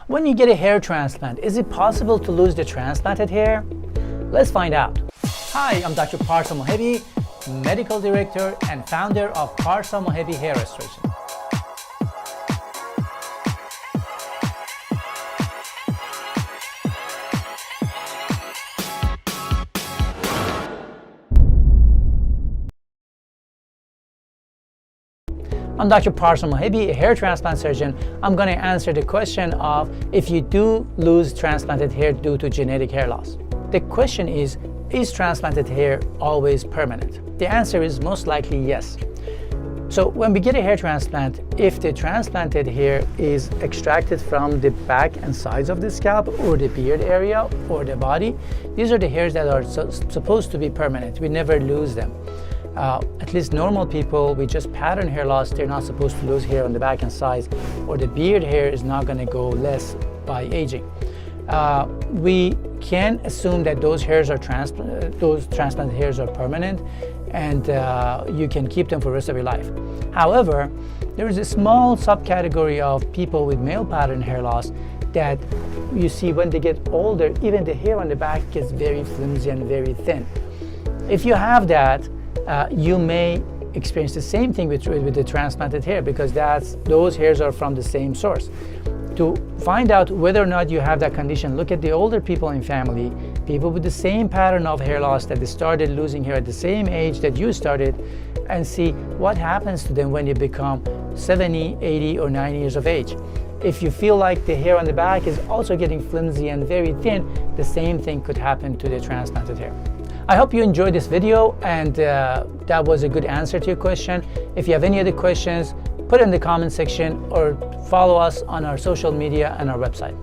When you get a hair transplant, is it possible to lose the transplanted hair? Let's find out. Hi, I'm Dr. Parsa Mohebi, Medical Director and founder of Parsa Mohebi Hair Restoration. I'm Dr. Parsa Mohebi, a hair transplant surgeon. I'm going to answer the question of if you do lose transplanted hair due to genetic hair loss. The question is transplanted hair always permanent? The answer is most likely yes. So when we get a hair transplant, if the transplanted hair is extracted from the back and sides of the scalp or the beard area or the body, these are the hairs that are supposed to be permanent. We never lose them. At least normal people with just pattern hair loss, they're not supposed to lose hair on the back and sides, or the beard hair is not going to go less by aging. We can assume that those transplanted hairs are permanent, and you can keep them for the rest of your life. However, there is a small subcategory of people with male pattern hair loss that you see when they get older, even the hair on the back gets very flimsy and very thin. If you have that, you may experience the same thing with the transplanted hair, because those hairs are from the same source. To find out whether or not you have that condition, look at the older people in family, people with the same pattern of hair loss that they started losing hair at the same age that you started, and see what happens to them when you become 70, 80, or 90 years of age. If you feel like the hair on the back is also getting flimsy and very thin, the same thing could happen to the transplanted hair. I hope you enjoyed this video and that was a good answer to your question. If you have any other questions, put it in the comment section or follow us on our social media and our website.